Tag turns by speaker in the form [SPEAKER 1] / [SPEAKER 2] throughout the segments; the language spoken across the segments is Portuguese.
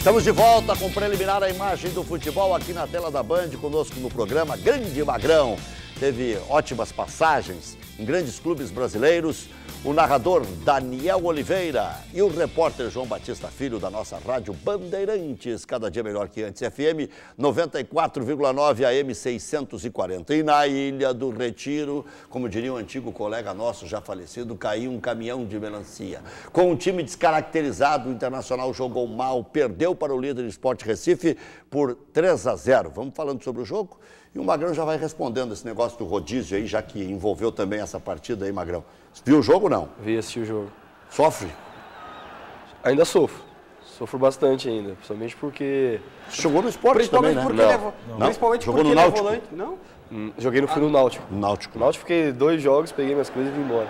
[SPEAKER 1] Estamos de volta com o preliminar, a imagem do futebol aqui na tela da Band, conosco no programa Grande Magrão. Teve ótimas passagens em grandes clubes brasileiros. O narrador Daniel Oliveira e o repórter João Batista Filho da nossa rádio Bandeirantes, cada dia melhor que antes, FM 94,9 AM 640. E na Ilha do Retiro, como diria um antigo colega nosso já falecido, caiu um caminhão de melancia. Com um time descaracterizado, o Internacional jogou mal, perdeu para o líder Sport Recife por 3-0. Vamos falando sobre o jogo? E o Magrão já vai respondendo esse negócio do rodízio aí, já que envolveu também essa partida aí, Magrão. Você viu o jogo ou não?
[SPEAKER 2] Vi, assisti o jogo.
[SPEAKER 1] Sofre?
[SPEAKER 2] Ainda sofro. Sofro bastante ainda, principalmente porque...
[SPEAKER 1] Você jogou no Sport também, né?
[SPEAKER 3] Principalmente
[SPEAKER 1] jogou
[SPEAKER 3] porque
[SPEAKER 1] no Náutico?
[SPEAKER 3] volante, não?
[SPEAKER 2] Joguei no fim do Náutico.
[SPEAKER 1] No Náutico.
[SPEAKER 2] No Náutico fiquei 2 jogos, peguei minhas coisas e vim embora.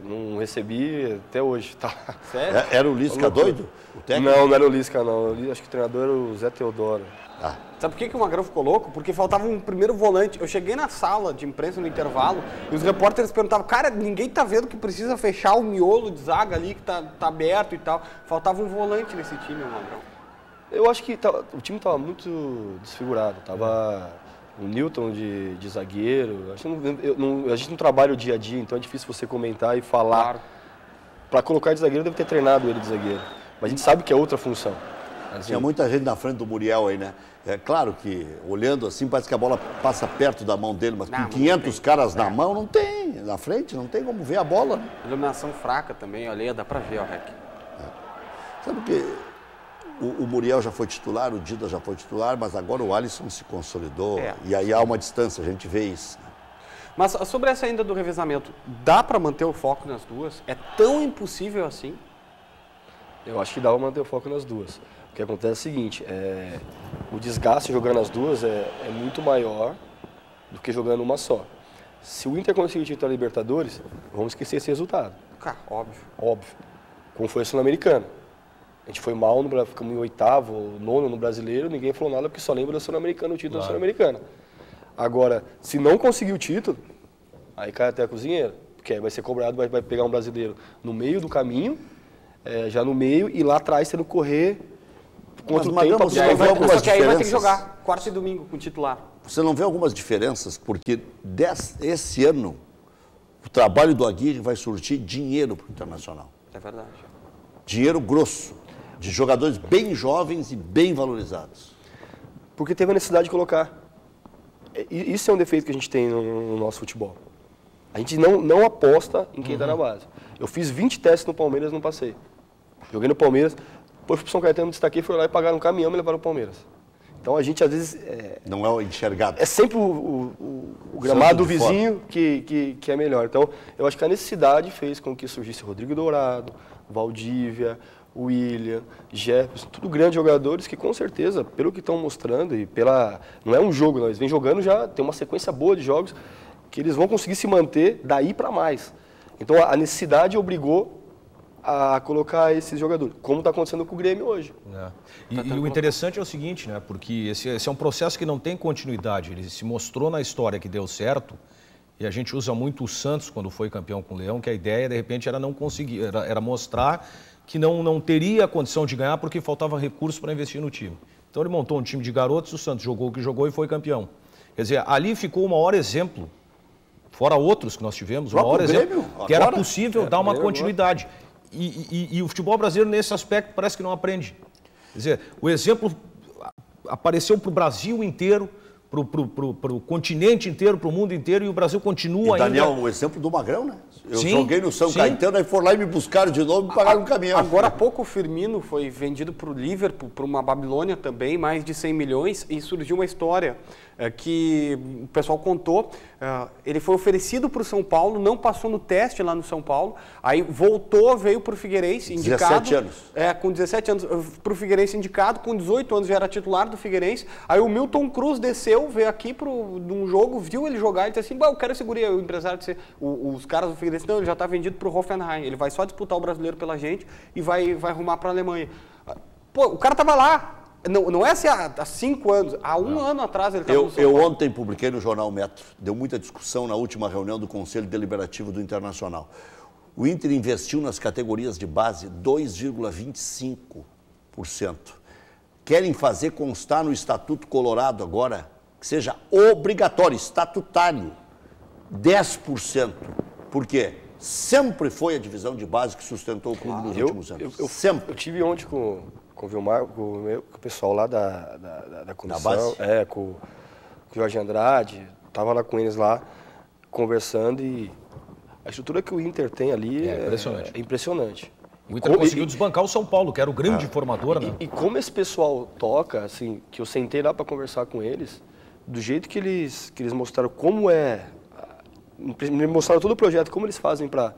[SPEAKER 2] Não recebi até hoje, tá?
[SPEAKER 3] Sério?
[SPEAKER 1] Era o Lisca doido? O técnico?
[SPEAKER 2] Não era o Lisca, não. Acho que o treinador era o Zé Teodoro.
[SPEAKER 1] Ah.
[SPEAKER 3] Sabe por que o Magrão ficou louco? Porque faltava um primeiro volante. Eu cheguei na sala de imprensa no intervalo e os repórteres perguntavam, cara, ninguém tá vendo que precisa fechar o miolo de zaga ali, que tá aberto e tal. Faltava um volante nesse time, Magrão.
[SPEAKER 2] Eu acho que o time estava muito desfigurado. Tava o Newton de zagueiro. A gente não trabalha o dia a dia, então é difícil você comentar e falar.
[SPEAKER 3] Claro.
[SPEAKER 2] Para colocar de zagueiro, deve ter treinado ele de zagueiro. Mas a gente sabe que é outra função. Assim,
[SPEAKER 1] Tinha muita gente na frente do Muriel aí, né? É claro que, olhando assim, parece que a bola passa perto da mão dele, mas com 500 caras na mão, não tem. Na frente, não tem como ver a bola. Né?
[SPEAKER 3] Iluminação fraca também, olha, dá pra ver, ó, Rec.
[SPEAKER 1] Sabe que o Muriel já foi titular, o Dida já foi titular, mas agora o Alisson se consolidou. E aí há uma distância, a gente vê isso. Né?
[SPEAKER 3] Mas sobre essa ainda do revezamento, dá pra manter o foco nas duas? É tão impossível assim?
[SPEAKER 2] Eu acho que dá pra manter o foco nas duas. O que acontece é o seguinte, o desgaste jogando as duas é muito maior do que jogando uma só. Se o Inter conseguir o título da Libertadores, vamos esquecer esse resultado.
[SPEAKER 3] Cara, óbvio.
[SPEAKER 2] Óbvio. Como foi a Sul-Americana. A gente foi mal, ficamos em 8º, 9º no Brasileiro, ninguém falou nada porque só lembra da Sul-Americana, o título da Sul-Americana. Agora, se não conseguir o título, aí cai até a cozinheira. Porque aí vai ser cobrado, vai pegar um brasileiro no meio do caminho, já no meio, e lá atrás tendo que correr contra o tempo.
[SPEAKER 1] Você não vê algumas
[SPEAKER 3] só que aí vai ter que
[SPEAKER 1] diferenças?
[SPEAKER 3] jogar quarta e domingo com o titular.
[SPEAKER 1] Você não vê algumas diferenças? Porque esse ano, o trabalho do Aguirre vai surtir dinheiro para o Internacional.
[SPEAKER 3] É verdade.
[SPEAKER 1] Dinheiro grosso, de jogadores bem jovens e bem valorizados.
[SPEAKER 2] Porque teve a necessidade de colocar. Isso é um defeito que a gente tem no nosso futebol. A gente não aposta em quem está na base. Eu fiz 20 testes no Palmeiras e não passei. Joguei no Palmeiras, depois fui pro São Caetano, me destaquei, fui lá e pagaram um caminhão e me levaram pro Palmeiras. Então a gente às vezes...
[SPEAKER 1] Não é enxergado.
[SPEAKER 2] É sempre o gramado do vizinho que é melhor. Então eu acho que a necessidade fez com que surgisse Rodrigo Dourado, Valdívia, William, Jefferson, tudo grandes jogadores que com certeza, pelo que estão mostrando e pela... Não é um jogo, não, eles vêm jogando já, tem uma sequência boa de jogos que eles vão conseguir se manter daí para mais. Então a necessidade obrigou a colocar esses jogadores, como está acontecendo com o Grêmio hoje.
[SPEAKER 4] E o interessante é o seguinte, né? Porque esse é um processo que não tem continuidade. Ele se mostrou na história que deu certo, e a gente usa muito o Santos quando foi campeão com o Leão, que a ideia, de repente, era não conseguir, era mostrar que não teria a condição de ganhar porque faltava recurso para investir no time. Então ele montou um time de garotos, o Santos jogou o que jogou e foi campeão. Quer dizer, ali ficou o maior exemplo, fora outros que nós tivemos, o maior exemplo, que era possível dar uma continuidade. E o futebol brasileiro, nesse aspecto, parece que não aprende. Quer dizer, o exemplo apareceu para o Brasil inteiro, para o continente inteiro, para o mundo inteiro, e o Brasil continua ainda...
[SPEAKER 1] Daniel, o exemplo do Magrão, né? Eu joguei no São Caetano, aí foram lá e me buscaram de novo e me pagaram um caminhão.
[SPEAKER 3] Agora há pouco o Firmino foi vendido para o Liverpool, para uma Babilônia também, mais de 100 milhões, e surgiu uma história que o pessoal contou. Ele foi oferecido para o São Paulo, não passou no teste lá no São Paulo, aí voltou, veio para o Figueirense, indicado...
[SPEAKER 1] 17 anos.
[SPEAKER 3] Com 17 anos, para o Figueirense indicado, com 18 anos já era titular do Figueirense, aí o Milton Cruz desceu, veio aqui num jogo, viu ele jogar e disse assim, eu quero esse guri, o empresário disse, os caras do Figueirense, não, ele já está vendido para o Hoffenheim, ele vai só disputar o brasileiro pela gente e vai arrumar para a Alemanha. Pô, o cara estava lá, não é assim há 5 anos, há um ano atrás ele estava no São
[SPEAKER 1] Eu
[SPEAKER 3] Paulo.
[SPEAKER 1] ontem publiquei no Jornal Metro, deu muita discussão na última reunião do Conselho Deliberativo do Internacional. O Inter investiu nas categorias de base 2,25%. querem fazer constar no Estatuto Colorado agora, que seja obrigatório, estatutário, 10%. Por quê? Sempre foi a divisão de base que sustentou o clube nos últimos anos. Sempre.
[SPEAKER 2] Eu tive ontem com o Vilmar, com o pessoal lá da comissão, com o Jorge Andrade, estava lá com eles lá, conversando, e a estrutura que o Inter tem ali é impressionante.
[SPEAKER 4] O Inter conseguiu desbancar o São Paulo, que era o grande formador, né?
[SPEAKER 2] E como esse pessoal toca, assim, que eu sentei lá para conversar com eles, do jeito que eles mostraram como me mostraram todo o projeto, como eles fazem para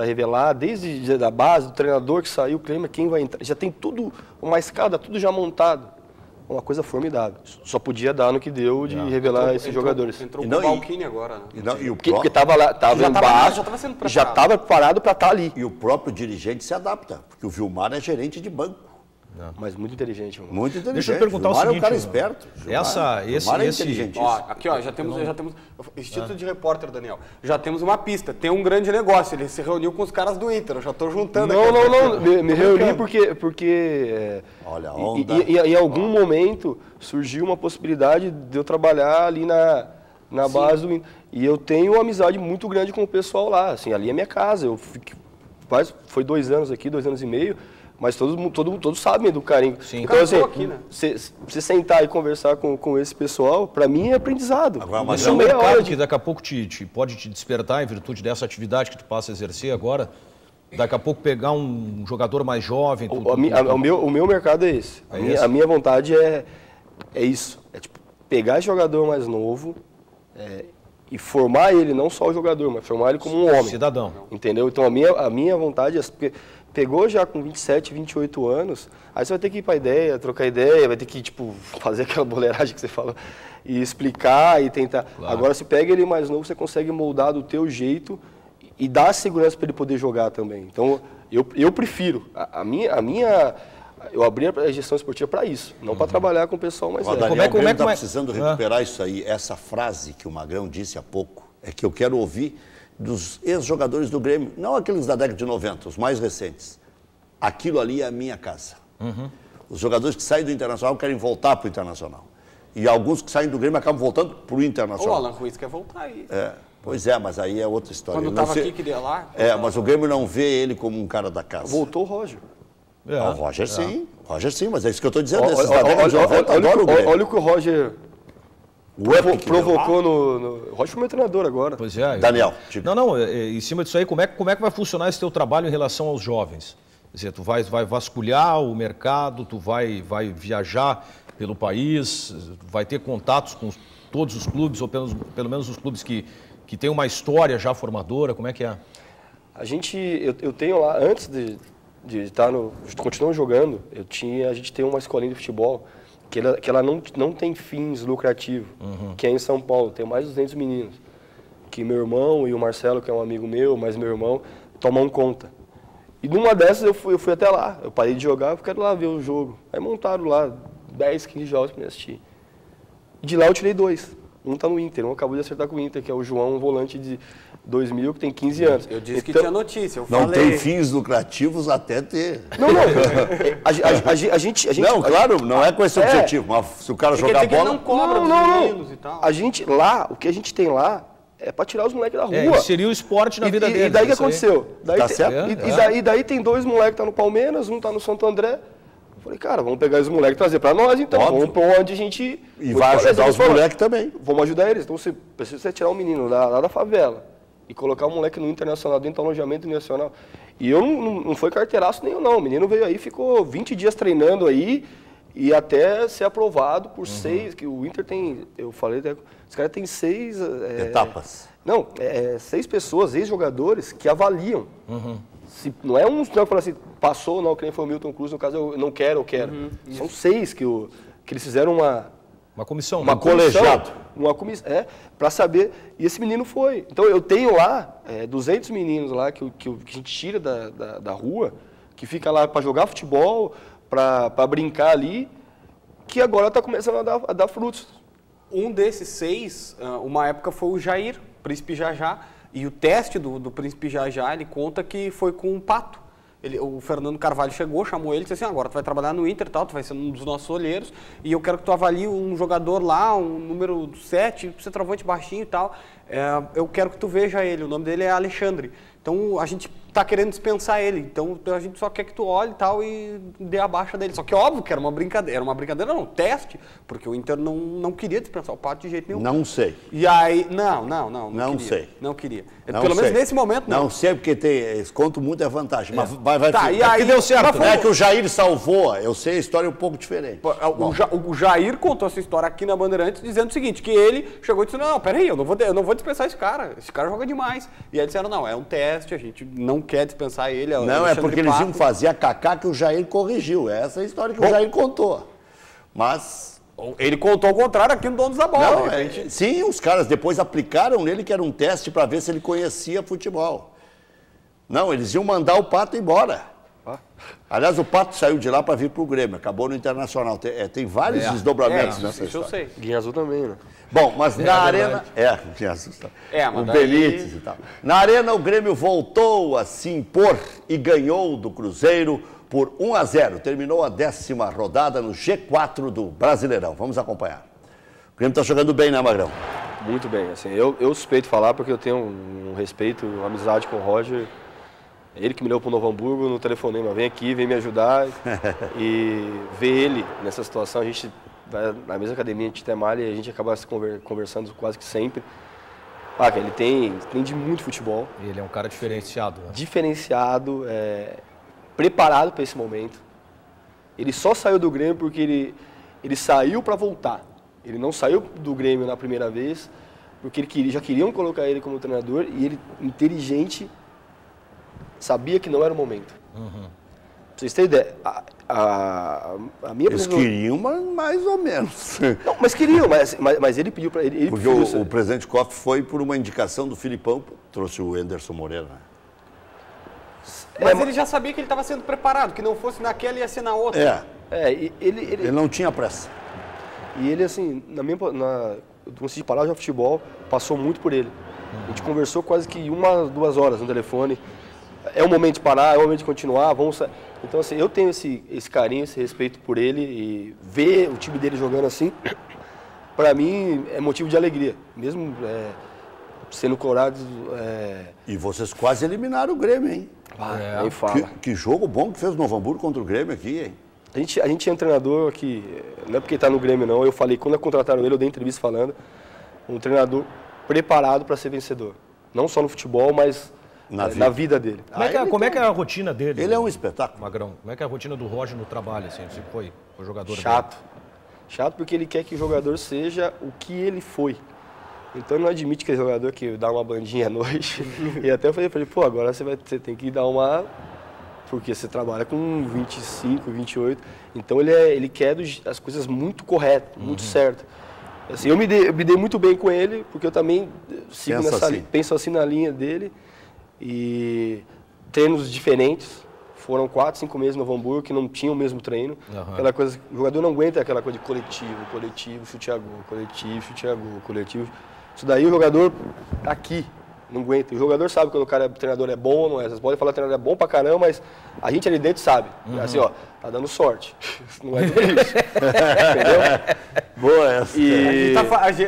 [SPEAKER 2] revelar, desde a base, do treinador que saiu, quem vai entrar, já tem tudo, uma escada, tudo já montado. Uma coisa formidável. Só podia dar no que deu de revelar esses jogadores.
[SPEAKER 3] Entrou com o Balquini agora, né?
[SPEAKER 2] Porque estava lá, estava embaixo, já estava preparado para estar ali.
[SPEAKER 1] E o próprio dirigente se adapta, porque o Vilmar é gerente de banco.
[SPEAKER 2] Mas muito inteligente. Mano.
[SPEAKER 1] Muito inteligente.
[SPEAKER 4] Deixa eu perguntar o seguinte,
[SPEAKER 1] é um cara esperto.
[SPEAKER 4] Vilmar
[SPEAKER 1] é inteligente.
[SPEAKER 3] Aqui, já temos Instituto de Repórter, Daniel. Já temos uma pista. Tem um grande negócio. Ele se reuniu com os caras do Inter. Eu já estou juntando aqui.
[SPEAKER 2] Não. Me reuni porque
[SPEAKER 1] olha a onda.
[SPEAKER 2] Em algum momento surgiu uma possibilidade de eu trabalhar ali na base do Inter. E eu tenho uma amizade muito grande com o pessoal lá. Assim, ali é minha casa. Foi 2 anos aqui, 2 anos e meio. Mas todos sabem do carinho.
[SPEAKER 4] Sim.
[SPEAKER 2] Então, assim,
[SPEAKER 3] aqui, né?
[SPEAKER 2] você sentar e conversar com esse pessoal, para mim é aprendizado.
[SPEAKER 1] Agora,
[SPEAKER 4] Isso é um mercado que daqui a pouco pode te despertar em virtude dessa atividade que tu passa a exercer agora. Daqui a pouco pegar um jogador mais jovem.
[SPEAKER 2] O meu mercado é esse. A minha vontade é isso. É tipo, pegar esse jogador mais novo e formar ele, não só o jogador, mas formar ele como um homem.
[SPEAKER 4] Cidadão.
[SPEAKER 2] Entendeu? Então a minha vontade é essa. Porque pegou já com 27, 28 anos, aí você vai ter que ir para ideia, trocar ideia, vai ter que fazer aquela boleiragem que você falou e explicar e tentar. Claro. Agora, se pega ele mais novo, você consegue moldar do teu jeito e dar segurança para ele poder jogar também. Então, eu prefiro. Eu abri a gestão esportiva para isso, não para trabalhar com o pessoal mais velho.
[SPEAKER 1] Daniel, como é que está precisando recuperar isso aí? Essa frase que o Magrão disse há pouco, é que eu quero ouvir dos ex-jogadores do Grêmio, não aqueles da década de 90, os mais recentes. Aquilo ali é a minha casa. Os jogadores que saem do Internacional querem voltar para o Internacional. E alguns que saem do Grêmio acabam voltando para o Internacional.
[SPEAKER 3] O Alan Ruiz quer voltar aí.
[SPEAKER 1] Pois é, mas aí é outra história.
[SPEAKER 3] Quando estava aqui, queria lá.
[SPEAKER 1] Mas o Grêmio não vê ele como um cara da casa.
[SPEAKER 2] Voltou o Roger.
[SPEAKER 1] O Roger sim, mas é isso que eu estou dizendo. Olha
[SPEAKER 2] o que o Roger provocou no... O Roger foi meu treinador agora.
[SPEAKER 4] Pois é.
[SPEAKER 1] Daniel.
[SPEAKER 4] Em cima disso aí, como é que vai funcionar esse teu trabalho em relação aos jovens? Quer dizer, tu vai vasculhar o mercado, tu vai viajar pelo país, vai ter contatos com todos os clubes, ou pelo menos os clubes que têm uma história já formadora, como é que é?
[SPEAKER 2] Eu tenho lá, antes de estar continuando jogando, a gente tem uma escolinha de futebol que ela não tem fins lucrativos, que é em São Paulo, tem mais de 200 meninos, que meu irmão e o Marcelo, que é um amigo meu, mas meu irmão, tomam conta. E numa dessas eu fui até lá, eu parei de jogar, eu quero lá ver o jogo. Aí montaram lá 10, 15 jogos para me assistir. E de lá eu tirei 2. Um tá no Inter, um acabou de acertar com o Inter, que é o João, um volante de 2000, que tem 15 anos.
[SPEAKER 3] Eu disse que tinha notícia, eu
[SPEAKER 1] não
[SPEAKER 3] falei.
[SPEAKER 1] Tem fins lucrativos até ter.
[SPEAKER 2] Não. A gente...
[SPEAKER 1] Não, claro, não é com esse objetivo, mas se o cara jogar bola...
[SPEAKER 3] Que não cobra os meninos e tal.
[SPEAKER 2] A gente lá, o que a gente tem lá, é para tirar os moleques da rua.
[SPEAKER 4] Seria o esporte na vida deles.
[SPEAKER 2] E daí o que aconteceu?
[SPEAKER 1] Tá certo?
[SPEAKER 2] E daí tem 2 moleques que tá no Palmeiras, um tá no Santo André. Eu falei, cara, vamos pegar esses moleques e trazer para nós, então.
[SPEAKER 1] Óbvio.
[SPEAKER 2] Vamos para onde a gente...
[SPEAKER 1] E vai ajudar os moleques também.
[SPEAKER 2] Vamos ajudar eles. Então, se você tirar um menino lá da favela e colocar um moleque no Internacional, dentro do alojamento internacional. E eu não foi carteiraço nenhum, não. O menino veio aí, ficou 20 dias treinando aí e até ser aprovado por 6, que o Inter tem, eu falei, os caras têm 6...
[SPEAKER 1] etapas.
[SPEAKER 2] Não, 6 pessoas, ex-jogadores, que avaliam. Se, não é um que fala assim, passou ou não, que nem foi o Milton Cruz, no caso eu não quero, eu quero. São 6 que eles fizeram
[SPEAKER 4] uma comissão.
[SPEAKER 2] Uma colegiado. Para saber. E esse menino foi. Então eu tenho lá 200 meninos lá que a gente tira da rua, que fica lá para jogar futebol, para brincar ali, que agora está começando a dar frutos.
[SPEAKER 3] Um desses 6, uma época foi o Jair, Príncipe Jajá, e o teste do Príncipe Jajá, ele conta que foi com um pato. O Fernando Carvalho chegou, chamou ele e disse assim, agora tu vai trabalhar no Inter e tal, tu vai ser um dos nossos olheiros e eu quero que tu avalie um jogador lá, um número 7, centroavante baixinho e tal, eu quero que tu veja ele, o nome dele é Alexandre. Então a gente tá querendo dispensar ele, então a gente só quer que tu olhe e tal e dê a baixa dele. Só que óbvio que era uma brincadeira não, teste, porque o Inter não queria dispensar o Pato de jeito nenhum.
[SPEAKER 1] Não sei.
[SPEAKER 3] E aí, não queria,
[SPEAKER 1] sei.
[SPEAKER 3] Não queria.
[SPEAKER 1] Não
[SPEAKER 3] Pelo menos
[SPEAKER 1] sei.
[SPEAKER 3] nesse momento não.
[SPEAKER 1] Não sei, porque eles contam muito a vantagem, mas vai
[SPEAKER 3] Tá, e
[SPEAKER 1] é
[SPEAKER 3] aí
[SPEAKER 1] que deu certo.
[SPEAKER 3] mas
[SPEAKER 1] É que o Jair salvou, eu sei a história um pouco diferente.
[SPEAKER 3] O Jair contou essa história aqui na Bandeirantes dizendo o seguinte, que ele chegou e disse, não, peraí, eu não vou dispensar esse cara joga demais. E aí disseram, não, é um teste, a gente não quer dispensar ele.
[SPEAKER 1] Não, é porque eles iam fazer a Kaká que o Jair corrigiu. Essa é a história que o Jair contou. Mas...
[SPEAKER 3] Ele contou ao contrário aqui no Donos da Bola.
[SPEAKER 1] Não, sim, os caras depois aplicaram nele que era um teste para ver se ele conhecia futebol. Não, eles iam mandar o Pato embora. Aliás, o Pato saiu de lá para vir para o Grêmio, acabou no Internacional. Tem vários desdobramentos nessa história.
[SPEAKER 3] Isso eu sei.
[SPEAKER 2] Guinha Azul também, né?
[SPEAKER 1] Bom, mas na Arena... Guinha Azul.
[SPEAKER 3] Mas
[SPEAKER 1] o Benítez e tal. Na Arena, o Grêmio voltou a se impor e ganhou do Cruzeiro por 1-0. Terminou a 10ª rodada no G4 do Brasileirão. Vamos acompanhar. O Grêmio está jogando bem, né, Magrão?
[SPEAKER 2] Muito bem. Assim, eu suspeito falar porque eu tenho um respeito, uma amizade com o Roger. Ele que me levou para o Novo Hamburgo no telefonema, vem aqui, vem me ajudar. E ver ele nessa situação, a gente vai na mesma academia, a gente até malha e a gente acaba se conversando quase que sempre. Ele entende muito futebol.
[SPEAKER 4] Ele é um cara diferenciado. Né?
[SPEAKER 2] Diferenciado, preparado para esse momento. Ele só saiu do Grêmio porque ele saiu para voltar. Ele não saiu do Grêmio na primeira vez porque já queriam colocar ele como treinador e ele, inteligente, sabia que não era o momento. Pra vocês terem ideia, a minha
[SPEAKER 1] Eles queriam, mas mais ou menos.
[SPEAKER 2] Não, mas queriam, mas ele pediu para ele.
[SPEAKER 1] Porque o presidente Koff foi por uma indicação do Filipão, trouxe o Anderson Moreira, né?
[SPEAKER 3] Mas ele já sabia que ele estava sendo preparado, que não fosse naquela ia ser na outra.
[SPEAKER 1] Ele não tinha pressa.
[SPEAKER 2] E ele, assim, no Conselho de Palavras de Futebol, passou muito por ele. A gente conversou quase que 1-2 horas no telefone. É o momento de parar, é o momento de continuar, Então, assim, eu tenho esse carinho, esse respeito por ele e ver o time dele jogando assim, para mim, é motivo de alegria. Mesmo sendo colorados...
[SPEAKER 1] E vocês quase eliminaram o Grêmio, hein?
[SPEAKER 2] Nem fala.
[SPEAKER 1] Que jogo bom que fez o Novo Hamburgo contra o Grêmio aqui, hein?
[SPEAKER 2] A gente tinha um treinador que, não é porque está no Grêmio não, eu falei, quando contrataram ele, eu dei entrevista falando, um treinador preparado para ser vencedor. Não só no futebol, mas na vida dele.
[SPEAKER 4] Como é que é a rotina dele?
[SPEAKER 1] Ele é um espetáculo.
[SPEAKER 4] Magrão, como é que é a rotina do Roger no trabalho, assim? Você foi o jogador
[SPEAKER 2] Chato.
[SPEAKER 4] dele?
[SPEAKER 2] Chato porque ele quer que o jogador seja o que ele foi. Então ele não admite que é jogador que dá uma bandinha à noite. E até eu falei para ele, agora você tem que dar uma... Porque você trabalha com 25, 28. Então ele quer as coisas muito corretas, muito certas. Assim, eu me dei muito bem com ele, porque eu também penso assim na linha dele. E treinos diferentes. Foram 4, 5 meses no Novo Hamburgo que não tinham o mesmo treino. Aquela coisa, o jogador não aguenta aquela coisa de coletivo, chute a gol, coletivo, chute a gol, coletivo. Isso daí o jogador tá aqui. Não aguenta. O jogador sabe quando o treinador é bom ou não é. Vocês podem falar que o treinador é bom pra caramba, mas a gente ali dentro sabe. Assim, tá dando sorte. Não é isso. Entendeu?
[SPEAKER 1] Boa essa.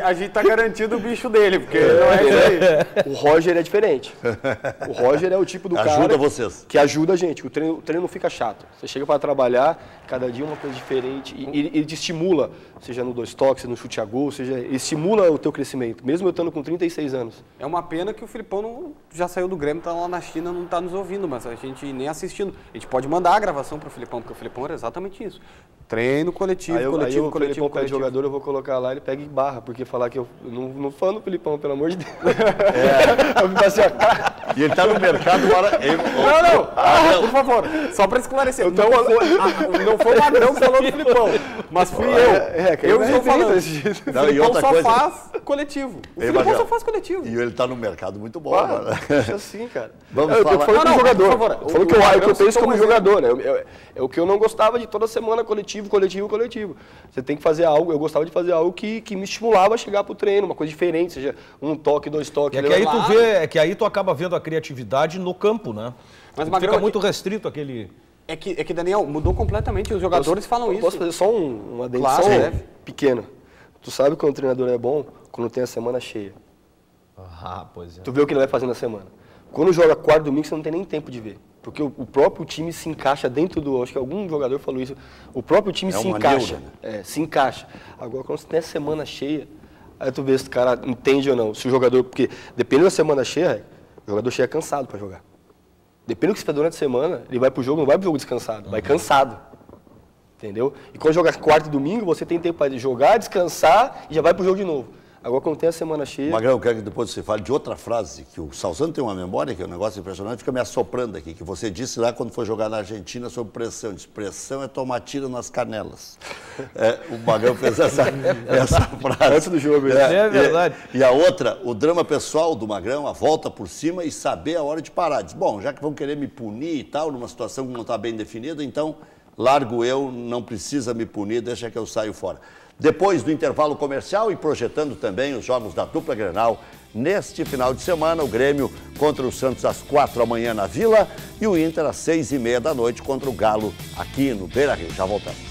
[SPEAKER 3] A gente tá garantindo o bicho dele, porque não é isso aí.
[SPEAKER 2] O Roger é diferente. O Roger é o tipo do cara que ajuda a gente. O treino não fica chato. Você chega para trabalhar, cada dia uma coisa diferente. E ele te estimula, seja no 2 toques, no chute a gol, ele estimula o teu crescimento, mesmo eu estando com 36 anos.
[SPEAKER 3] É uma pena que o Filipão já saiu do Grêmio, tá lá na China, não tá nos ouvindo, mas a gente nem assistindo. A gente pode mandar a gravação pro Filipão, porque o Filipão era exatamente isso. Treino coletivo, coletivo.
[SPEAKER 2] Pede jogador, eu vou colocar lá, ele pega e barra, porque falar que eu não fã do Filipão, pelo amor de Deus.
[SPEAKER 1] E ele tá no mercado agora...
[SPEAKER 3] Não, por favor, só para esclarecer. Não foi o Magrão que falou do Filipão, mas fui eu. Eu estou falando. O Filipão só faz coletivo. O Filipão só faz coletivo.
[SPEAKER 1] E ele tá no mercado muito bom agora.
[SPEAKER 2] Deixa assim, cara.
[SPEAKER 1] Vamos falar...
[SPEAKER 2] Eu falando como jogador. Eu falando que eu penso como jogador. É o que eu não gostava de toda semana coletivo. coletivo. Você tem que fazer algo, eu gostava de fazer algo que me estimulava a chegar pro treino, uma coisa diferente, seja um toque, 2 toques.
[SPEAKER 4] Que aí tu acaba vendo a criatividade no campo, né? Mas fica muito restrito aquele...
[SPEAKER 3] É que, Daniel, mudou completamente, os jogadores falam isso.
[SPEAKER 2] Posso fazer só uma adenção pequena? Tu sabe que um treinador é bom quando tem a semana cheia.
[SPEAKER 4] Pois é.
[SPEAKER 2] Tu vê o que ele vai fazer na semana. Quando joga quarto domingo, você não tem nem tempo de ver. Porque o próprio time se encaixa dentro do... Acho que algum jogador falou isso. O próprio time se encaixa. Se encaixa. Agora, quando você tem a semana cheia, aí tu vê se o cara entende ou não. Se o jogador... Porque dependendo da semana cheia, o jogador chega cansado para jogar. Dependendo do que você faz durante a semana, ele vai pro jogo, não vai pro jogo descansado, vai cansado. Entendeu? E quando joga quarto e domingo, você tem tempo para jogar, descansar e já vai pro jogo de novo. Agora, quando tem a semana cheia...
[SPEAKER 1] Magrão, eu quero que depois você fale de outra frase, que o Salzano tem uma memória, que é um negócio impressionante, fica me assoprando aqui, que você disse lá quando foi jogar na Argentina sob pressão. Disse, pressão é tomar tiro nas canelas. O Magrão fez essa frase.
[SPEAKER 2] Antes do jogo.
[SPEAKER 4] É verdade.
[SPEAKER 1] E a outra, o drama pessoal do Magrão, a volta por cima e saber a hora de parar. Diz, bom, já que vão querer me punir e tal, numa situação que não está bem definida, então largo eu, não precisa me punir, deixa que eu saio fora. Depois do intervalo comercial e projetando também os jogos da dupla Grenal, neste final de semana, o Grêmio contra o Santos às 4h da manhã na Vila e o Inter às 6h30 da noite contra o Galo aqui no Beira-Rio. Já voltamos.